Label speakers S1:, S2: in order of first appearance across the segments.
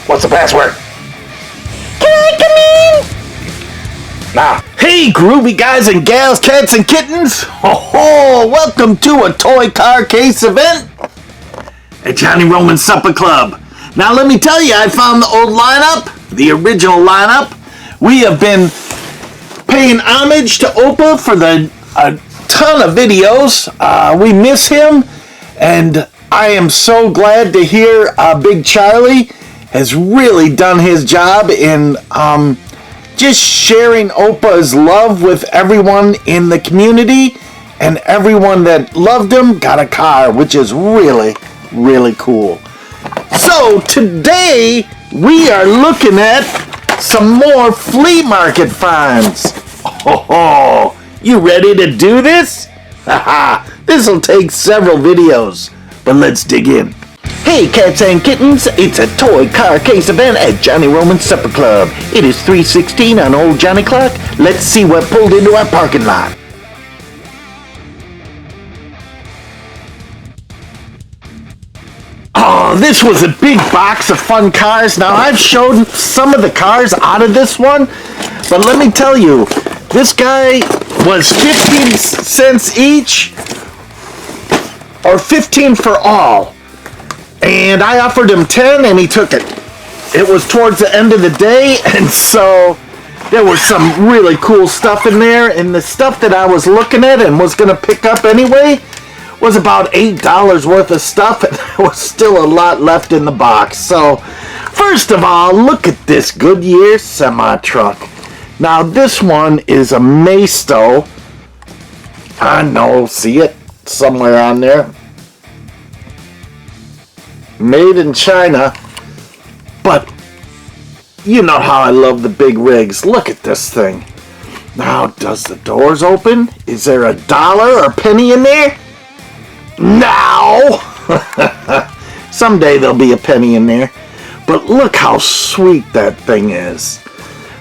S1: What's the password?
S2: Can I come in?
S1: Nah. Hey, groovy guys and gals, cats and kittens. Oh, welcome to a toy car case event at Johnny Roman's Supper Club. Now, let me tell you, I found the old lineup, the original lineup. We have been paying homage to Opa for a ton of videos. We miss him, and I am so glad to hear Big Charlie has really done his job in just sharing Opa's love with everyone in the community, and everyone that loved him got a car, which is really, really cool. So today we are looking at some more flea market finds. Oh, you ready to do this? Haha, this'll take several videos, but let's dig in. Hey cats and kittens, it's a toy car case event at Johnny Roman's Supper Club. It is 3:16 on old Johnny Clock. Let's see what pulled into our parking lot. Oh, this was a big box of fun cars. Now I've showed some of the cars out of this one, but let me tell you, this guy was 15 cents each, or 15 for all. And I offered him 10 and he took it. It was towards the end of the day, and so there was some really cool stuff in there, and the stuff that I was looking at and was going to pick up anyway was about $8 worth of stuff, and there was still a lot left in the box. So first of all, look at this Goodyear semi-truck. Now this one is a Maisto. I know, see it somewhere on there. Made in China, but you know how I love the big rigs. Look at this thing. Now, does the doors open? Is there a dollar or penny in there? No! Someday there'll be a penny in there. But look how sweet that thing is.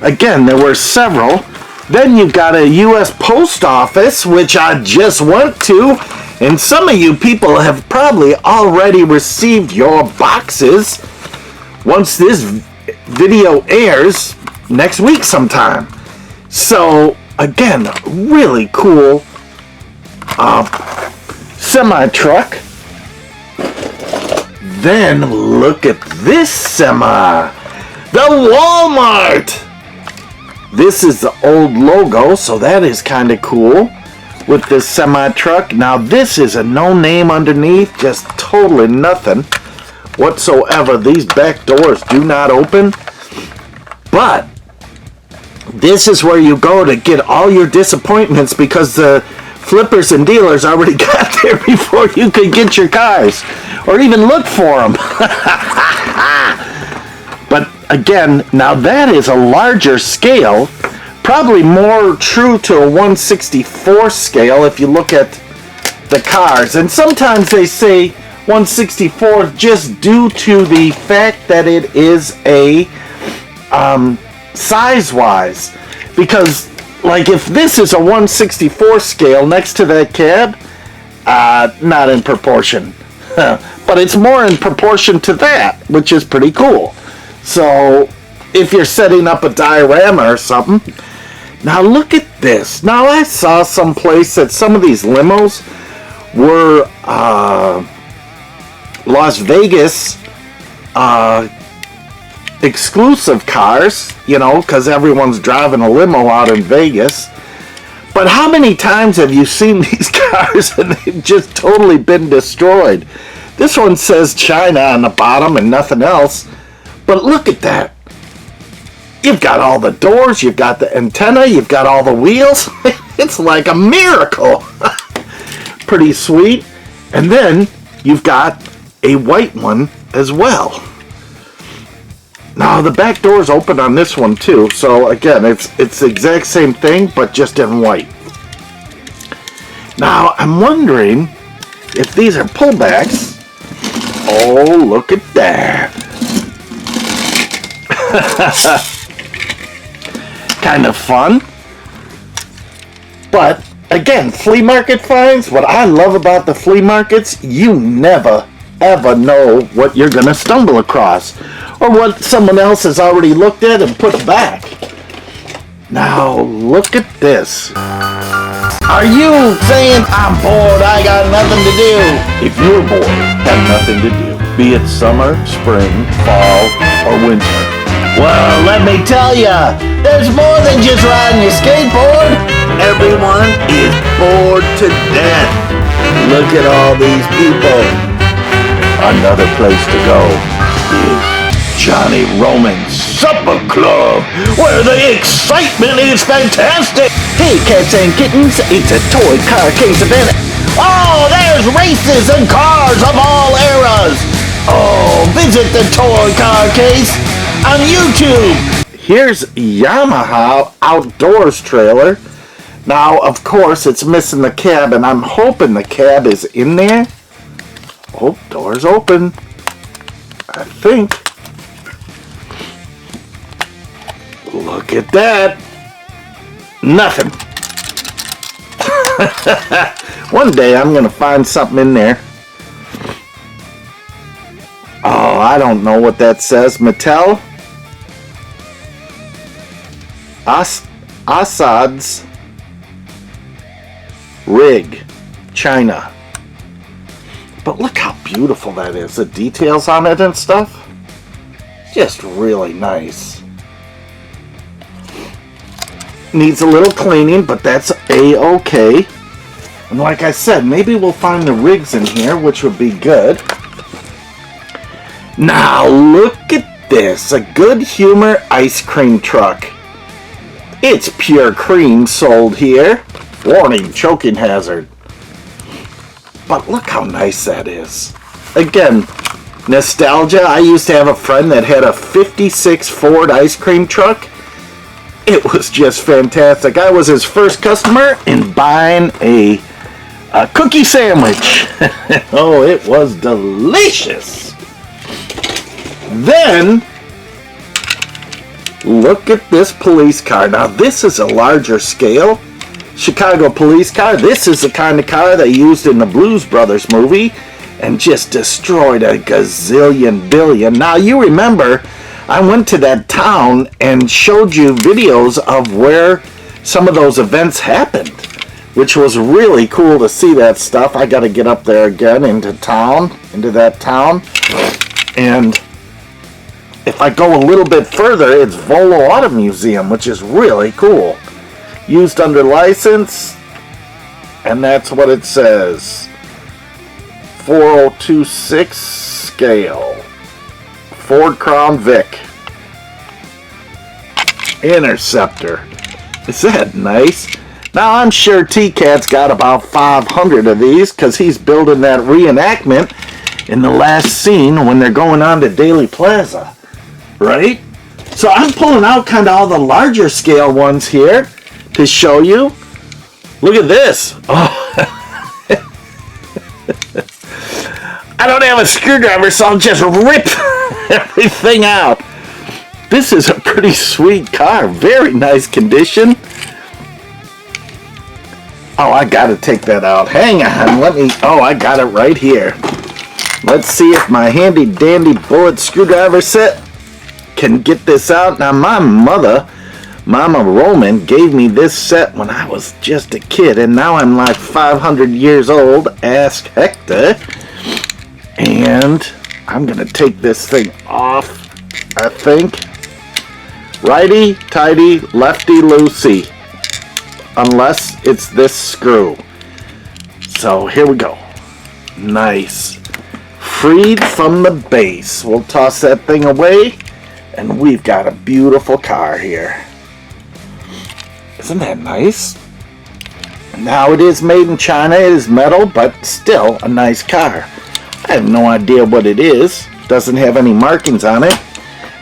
S1: Again, there were several. Then you've got a U.S. Post Office, which I just went to. And some of you people have probably already received your boxes once this video airs next week sometime. So, again, really cool semi-truck. Then look at this semi. The Walmart! This is the old logo, so that is kind of cool. With this semi-truck. Now this is a no name underneath, just totally nothing whatsoever. These back doors do not open, but this is where you go to get all your disappointments, because the flippers and dealers already got there before you could get your cars or even look for them. But again, now that is a larger scale, probably more true to a 1/64 scale if you look at the cars. And sometimes they say 1/64 just due to the fact that it is a size-wise. Because, like, if this is a 1/64 scale next to that cab, not in proportion. But it's more in proportion to that, which is pretty cool. So, if you're setting up a diorama or something. Now look at this. Now I saw someplace that some of these limos were Las Vegas exclusive cars, you know, because everyone's driving a limo out in Vegas. But how many times have you seen these cars and they've just totally been destroyed? This one says China on the bottom and nothing else. But look at that. You've got all the doors, you've got the antenna, you've got all the wheels. It's like a miracle. Pretty sweet. And then you've got a white one as well. Now the back door's open on this one too. So again, it's the exact same thing, but just in white. Now I'm wondering if these are pullbacks. Oh, look at that. Kind of fun. But again, flea market finds, what I love about the flea markets, you never ever know what you're going to stumble across or what someone else has already looked at and put back. Now, look at this. Are you saying I'm bored, I got nothing to do? If you're bored, have nothing to do, be it summer, spring, fall, or winter. Well, let me tell ya, there's more than just riding your skateboard. Everyone is bored to death. Look at all these people. Another place to go is Johnny Roman's Supper Club, where the excitement is fantastic. Hey, cats and kittens, it's a toy car case event. Oh, there's races and cars of all eras. Oh, visit the toy car case on YouTube. Here's Yamaha Outdoors trailer. Now, of course, it's missing the cab, and I'm hoping the cab is in there. Oh, door's open. I think. Look at that. Nothing. One day I'm going to find something in there. Oh, I don't know what that says. Mattel? Assad's rig. China. But look how beautiful that is. The details on it and stuff. Just really nice. Needs a little cleaning, but that's A-okay. And like I said, maybe we'll find the rigs in here, which would be good. Now look at this. A Good Humor ice cream truck. It's pure cream sold here. Warning, choking hazard. But look how nice that is. Again, nostalgia. I used to have a friend that had a 56 Ford ice cream truck. It was just fantastic. I was his first customer in buying a cookie sandwich. Oh, it was delicious. Then, look at this police car. Now, this is a larger scale Chicago police car. This is the kind of car they used in the Blues Brothers movie and just destroyed a gazillion billion. Now, you remember, I went to that town and showed you videos of where some of those events happened, which was really cool to see that stuff. I got to get up there again into that town. And if I go a little bit further, it's Volo Auto Museum, which is really cool. Used under license, and that's what it says. 4026 scale. Ford Crown Vic. Interceptor. Is that nice? Now I'm sure T-Cat's got about 500 of these because he's building that reenactment in the last scene when they're going on to Daily Plaza. Right? So I'm pulling out kind of all the larger scale ones here to show you. Look at this. Oh. I don't have a screwdriver, so I'll just rip everything out. This is a pretty sweet car. Very nice condition. Oh, I gotta take that out. Hang on, oh, I got it right here. Let's see if my handy dandy bullet screwdriver set can get this out. Now, my mother, Mama Roman, gave me this set when I was just a kid, and now I'm like 500 years old. Ask Hector. And I'm going to take this thing off, I think. Righty, tighty, lefty, loosey. Unless it's this screw. So here we go. Nice. Freed from the base. We'll toss that thing away. And we've got a beautiful car here. Isn't that nice? Now it is made in China. It is metal, but still a nice car. I have no idea what it is. Doesn't have any markings on it.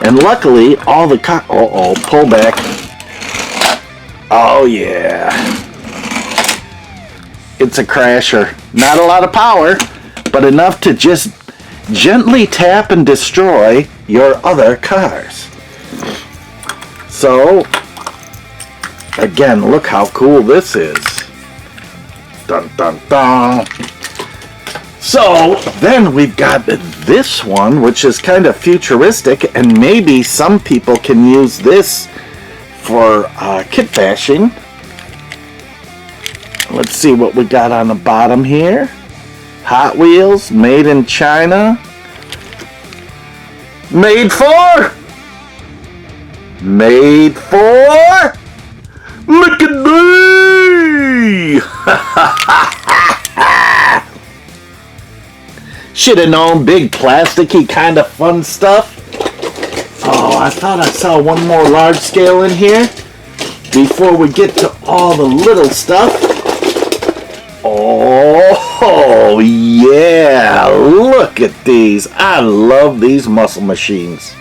S1: And luckily, all the pull back. Oh yeah. It's a crasher. Not a lot of power, but enough to just gently tap and destroy your other cars. So, again, look how cool this is. Dun dun dun. So then we've got this one, which is kind of futuristic, and maybe some people can use this for kit bashing. Let's see what we got on the bottom here. Hot Wheels, made in China. Made for Mickey. Should have known, big plasticky kind of fun stuff. Oh, I thought I saw one more large scale in here before we get to all the little stuff. Oh, yeah, look at these. I love these muscle machines.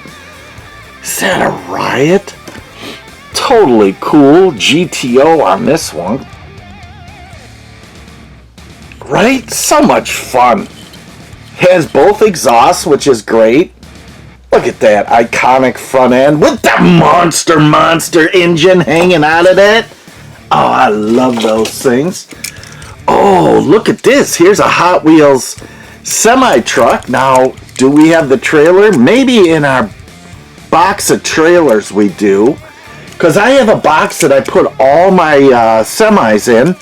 S1: Is that a Riot? Totally cool. GTO on this one. Right? So much fun. Has both exhausts, which is great. Look at that iconic front end with the monster engine hanging out of that. Oh, I love those things. Oh, look at this. Here's a Hot Wheels semi-truck. Now, do we have the trailer? Maybe in our box of trailers we do. Because I have a box that I put all my semis in.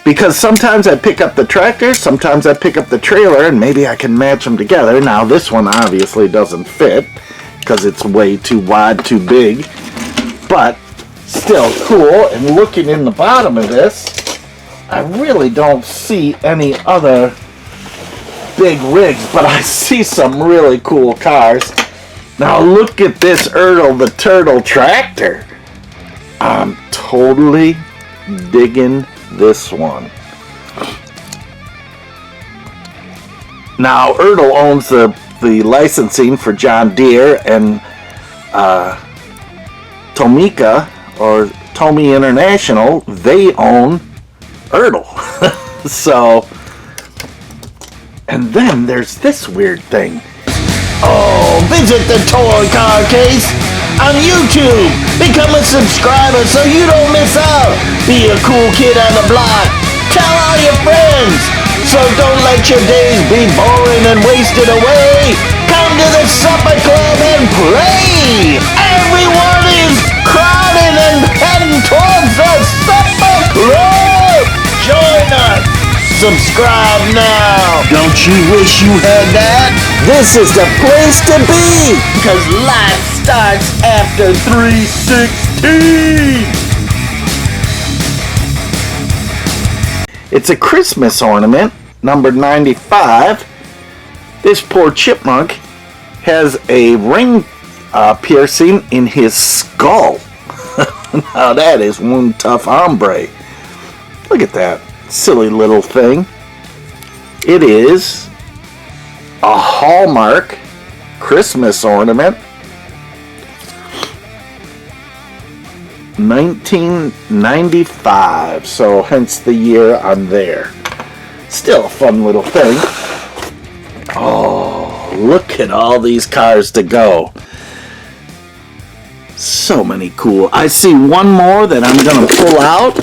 S1: Because sometimes I pick up the tractor, sometimes I pick up the trailer, and maybe I can match them together. Now, this one obviously doesn't fit, because it's way too wide, too big. But, still cool. And looking in the bottom of this, I really don't see any other big rigs, but I see some really cool cars. Now, look at this Ertl the Turtle tractor. I'm totally digging this one. Now, Ertl owns the licensing for John Deere, and Tomica, or Tomy International, they own Ertl. So, and then there's this weird thing. Oh, visit the Toy Car Case on YouTube. Become a subscriber so you don't miss out. Be a cool kid on the block. Tell all your friends. So don't let your days be boring and wasted away. Come to the supper club and play. Everyone is crowding and heading towards the supper club. Join us. Subscribe now. Don't you wish you had that? This is the place to be. Because life starts after 3:16. It's a Christmas ornament, number 95. This poor chipmunk has a ring piercing in his skull. Now that is one tough hombre. Look at that silly little thing. It is a Hallmark Christmas ornament. 1995, so hence the year on there. Still a fun little thing. Oh, look at all these cars to go. So many cool. I see one more that I'm going to pull out.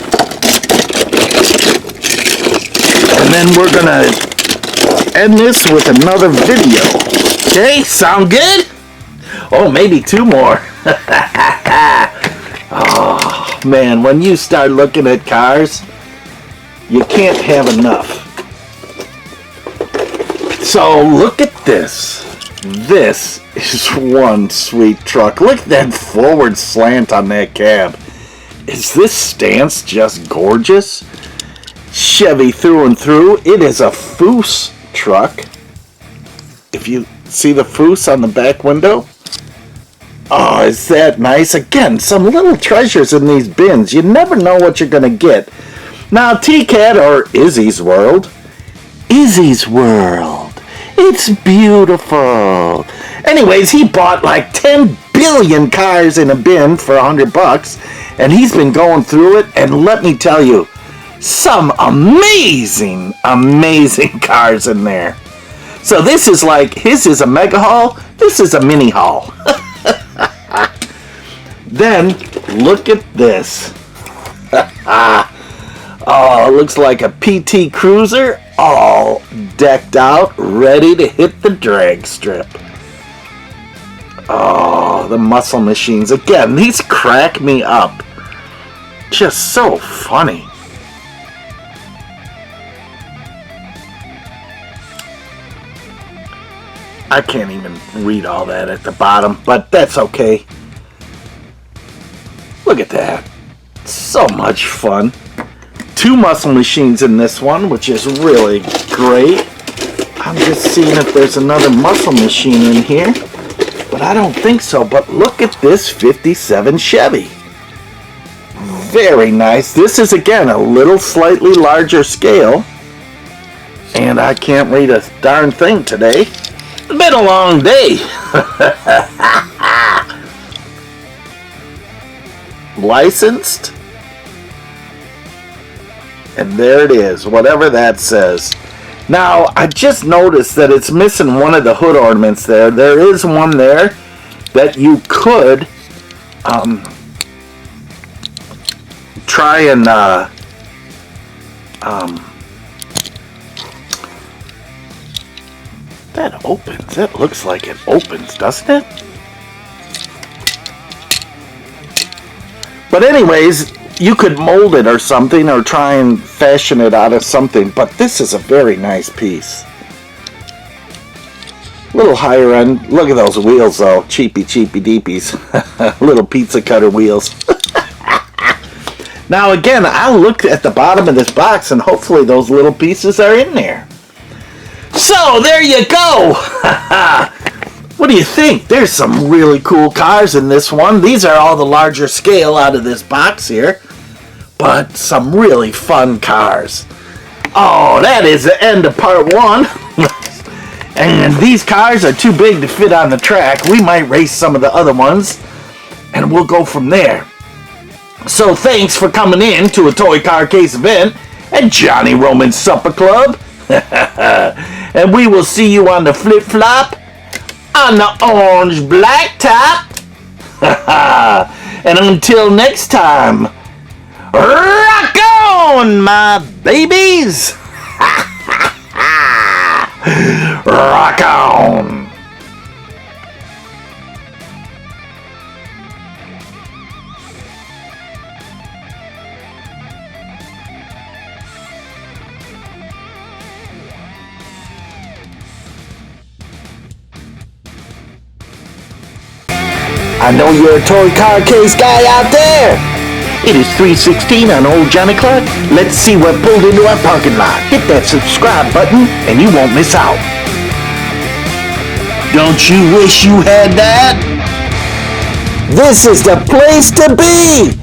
S1: And then we're going to end this with another video. Okay, sound good? Oh, maybe two more. Oh, man, when you start looking at cars, you can't have enough. So, look at this. This is one sweet truck. Look at that forward slant on that cab. Is this stance just gorgeous? Chevy through and through. It is a Foose truck. If you see the Foose on the back window. Oh, is that nice? Again, some little treasures in these bins. You never know what you're going to get. Now, T-Cat, or Izzy's World. Izzy's World. It's beautiful. Anyways, he bought like 10 billion cars in a bin for $100. And he's been going through it. And let me tell you, some amazing cars in there. So this is like, his is a mega haul. This is a mini haul. Then, look at this. Oh, it looks like a PT Cruiser all decked out, ready to hit the drag strip. Oh, the muscle machines. Again, these crack me up. Just so funny. I can't even read all that at the bottom, but that's okay. Look at that. So much fun. 2 muscle machines in this one, which is really great. I'm just seeing if there's another muscle machine in here, but I don't think so. But look at this 57 Chevy. Very nice. This is, again, a little slightly larger scale, and I can't read a darn thing today. It's been a long day. Licensed. And there it is, whatever that says. Now, I just noticed that it's missing one of the hood ornaments there. There is one there that you could try and that opens. It looks like it opens, doesn't it? But anyways, you could mold it or something, or try and fashion it out of something. But this is a very nice piece. Little higher end. Look at those wheels though. Cheapy deepies. Little pizza cutter wheels. Now again, I'll look at the bottom of this box and hopefully those little pieces are in there. So there you go. What do you think? There's some really cool cars in this one. These are all the larger scale out of this box here. But some really fun cars. Oh, that is the end of part 1. And these cars are too big to fit on the track. We might race some of the other ones, and we'll go from there. So thanks for coming in to a Toy Car Case event at Johnny Roman's Supper Club. And we will see you on the flip-flop, on the orange blacktop. And until next time, rock on, my babies! Rock on! I know you're a toy car case guy out there. It is 3:16 on Old Johnny Clark. Let's see what pulled into our parking lot. Hit that subscribe button and you won't miss out. Don't you wish you had that? This is the place to be.